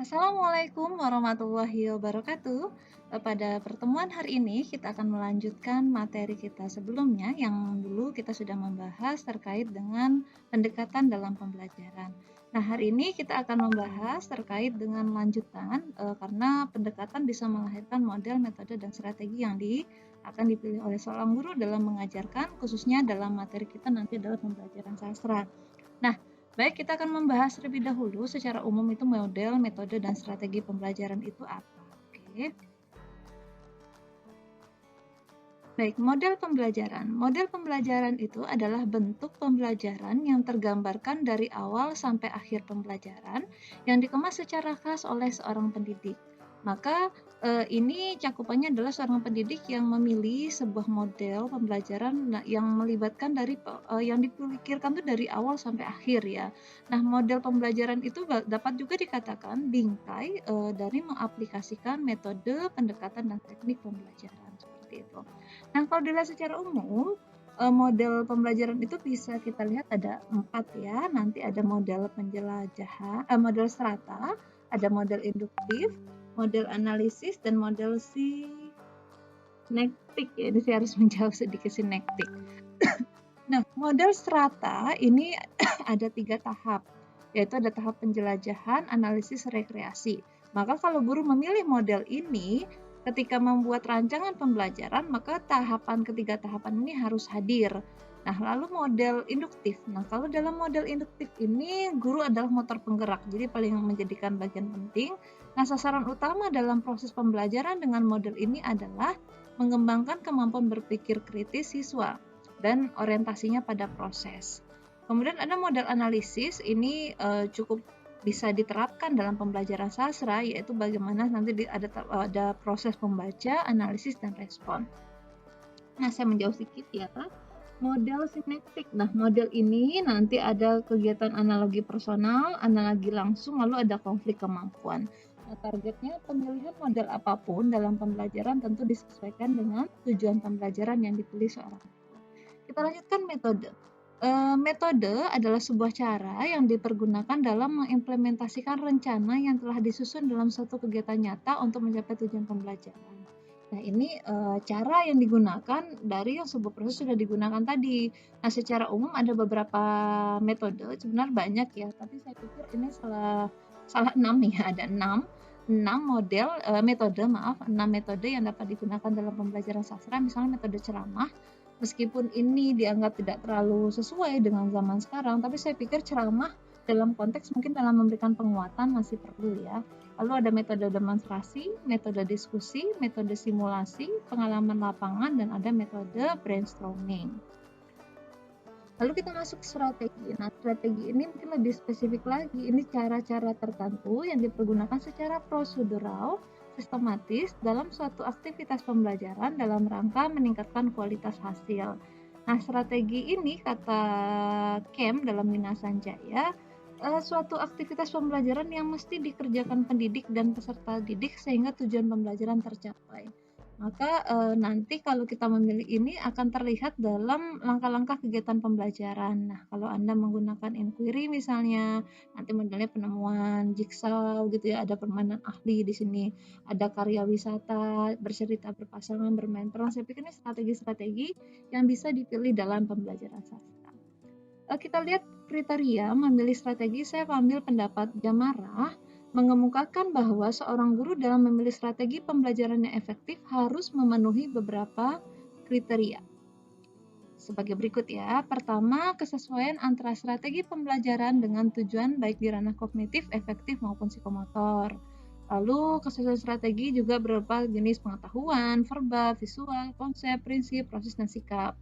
Assalamualaikum warahmatullahi wabarakatuh. Pada pertemuan hari ini kita akan melanjutkan materi kita sebelumnya yang dulu kita sudah membahas terkait dengan pendekatan dalam pembelajaran. Nah, hari ini kita akan membahas terkait dengan lanjutan karena pendekatan bisa melahirkan model, metode, dan strategi yang akan dipilih oleh seorang guru dalam mengajarkan, khususnya dalam materi kita nanti adalah pembelajaran sastra. Nah, baik, kita akan membahas terlebih dahulu secara umum itu model, metode, dan strategi pembelajaran itu apa. Oke. Baik, model pembelajaran. Model pembelajaran itu adalah bentuk pembelajaran yang tergambarkan dari awal sampai akhir pembelajaran yang dikemas secara khas oleh seorang pendidik. Maka ini cakupannya adalah seorang pendidik yang memilih sebuah model pembelajaran yang melibatkan yang dipikirkan tuh dari awal sampai akhir ya. Nah, model pembelajaran itu dapat juga dikatakan bingkai dari mengaplikasikan metode, pendekatan, dan teknik pembelajaran seperti itu. Nah, kalau dilihat secara umum, model pembelajaran itu bisa kita lihat ada 4 ya. Nanti ada model penjelajahan, model strata, ada model induktif, model analisis, dan model sinektik ya. Ini saya harus menjawab sedikit sinektik. Nah, model strata ini ada 3 tahap, yaitu ada tahap penjelajahan, analisis, rekreasi. Maka kalau guru memilih model ini, ketika membuat rancangan pembelajaran, maka ketiga tahapan ini harus hadir. Nah, lalu model induktif. Nah, kalau dalam model induktif ini, guru adalah motor penggerak, jadi paling menjadikan bagian penting. Nah, sasaran utama dalam proses pembelajaran dengan model ini adalah mengembangkan kemampuan berpikir kritis siswa dan orientasinya pada proses. Kemudian ada model analisis, ini cukup bisa diterapkan dalam pembelajaran sastra, yaitu bagaimana nanti ada proses pembaca, analisis, dan respon. Nah, saya menjauh sedikit ya. Model sinektik. Nah, model ini nanti ada kegiatan analogi personal, analogi langsung, lalu ada konflik kemampuan. Nah, targetnya pemilihan model apapun dalam pembelajaran tentu disesuaikan dengan tujuan pembelajaran yang dipilih seorang guru. Kita lanjutkan metode. Metode adalah sebuah cara yang dipergunakan dalam mengimplementasikan rencana yang telah disusun dalam suatu kegiatan nyata untuk mencapai tujuan pembelajaran. Nah, ini cara yang digunakan dari yang sebuah proses sudah digunakan tadi. Nah, secara umum ada beberapa metode, sebenarnya banyak ya, tapi saya pikir ini salah 6 ya, ada 6 metode yang dapat digunakan dalam pembelajaran sastra. Misalnya metode ceramah. Meskipun ini dianggap tidak terlalu sesuai dengan zaman sekarang, tapi saya pikir ceramah dalam konteks mungkin dalam memberikan penguatan masih perlu ya. Lalu ada metode demonstrasi, metode diskusi, metode simulasi, pengalaman lapangan, dan ada metode brainstorming. Lalu kita masuk strategi. Nah, strategi ini mungkin lebih spesifik lagi. Ini cara-cara tertentu yang dipergunakan secara prosedural, sistematis dalam suatu aktivitas pembelajaran dalam rangka meningkatkan kualitas hasil. Nah, strategi ini kata Kem dalam Mina Sanjaya, suatu aktivitas pembelajaran yang mesti dikerjakan pendidik dan peserta didik sehingga tujuan pembelajaran tercapai. Maka nanti kalau kita memilih ini akan terlihat dalam langkah-langkah kegiatan pembelajaran. Nah, kalau Anda menggunakan inquiry misalnya, nanti modelnya penemuan, jigsaw gitu ya, ada permainan ahli di sini, ada karya wisata, bercerita berpasangan, bermain peran. Saya pikir ini strategi-strategi yang bisa dipilih dalam pembelajaran sastra. Kita lihat kriteria memilih strategi. Saya ambil pendapat Jamarah mengemukakan bahwa seorang guru dalam memilih strategi pembelajaran yang efektif harus memenuhi beberapa kriteria. Sebagai berikut ya. Pertama, kesesuaian antara strategi pembelajaran dengan tujuan baik di ranah kognitif, efektif maupun psikomotor. Lalu kesesuaian strategi juga berupa jenis pengetahuan, verbal, visual, konsep, prinsip, proses, dan sikap.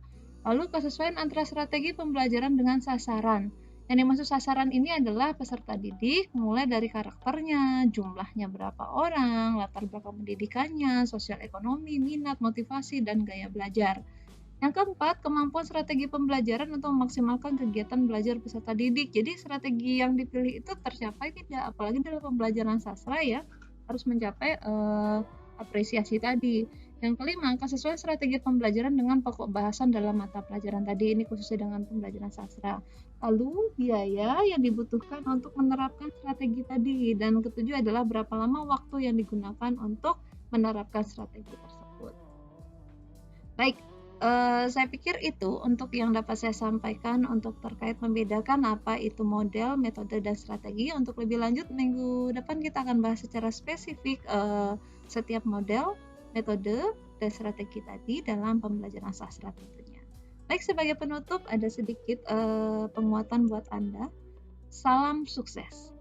Lalu kesesuaian antara strategi pembelajaran dengan sasaran. Yang dimaksud sasaran ini adalah peserta didik, mulai dari karakternya, jumlahnya berapa orang, latar belakang pendidikannya, sosial ekonomi, minat, motivasi, dan gaya belajar. Yang keempat, kemampuan strategi pembelajaran untuk memaksimalkan kegiatan belajar peserta didik. Jadi strategi yang dipilih itu tercapai tidak, apalagi dalam pembelajaran sastra ya, harus mencapai apresiasi tadi. Yang kelima, kesesuaian strategi pembelajaran dengan pokok bahasan dalam mata pelajaran tadi, ini khususnya dengan pembelajaran sastra. Lalu, biaya yang dibutuhkan untuk menerapkan strategi tadi. Dan ketujuh adalah berapa lama waktu yang digunakan untuk menerapkan strategi tersebut. Baik, saya pikir itu untuk yang dapat saya sampaikan untuk terkait membedakan apa itu model, metode, dan strategi. Untuk lebih lanjut, minggu depan kita akan bahas secara spesifik setiap model, metode, dan strategi tadi dalam pembelajaran sastra tentunya. Baik, sebagai penutup ada sedikit penguatan buat Anda. Salam sukses.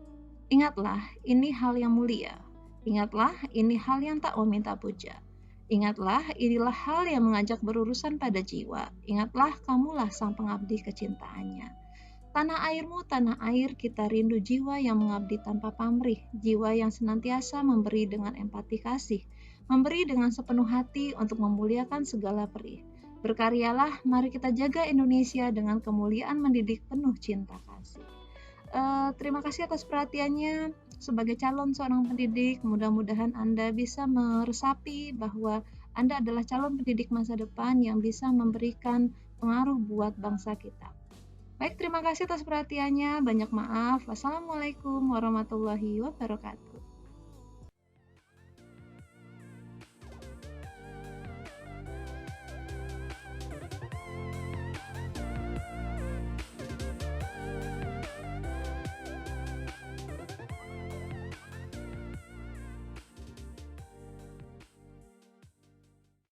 Ingatlah, ini hal yang mulia. Ingatlah, ini hal yang tak meminta puja. Ingatlah, inilah hal yang mengajak berurusan pada jiwa. Ingatlah, kamulah sang pengabdi kecintaannya. Tanah airmu, tanah air, kita rindu jiwa yang mengabdi tanpa pamrih, jiwa yang senantiasa memberi dengan empati kasih, memberi dengan sepenuh hati untuk memuliakan segala perih. Berkaryalah, mari kita jaga Indonesia dengan kemuliaan mendidik penuh cinta kasih. Terima kasih atas perhatiannya. Sebagai calon seorang pendidik, mudah-mudahan Anda bisa meresapi bahwa Anda adalah calon pendidik masa depan yang bisa memberikan pengaruh buat bangsa kita. Baik, terima kasih atas perhatiannya. Banyak maaf. Wassalamualaikum warahmatullahi wabarakatuh.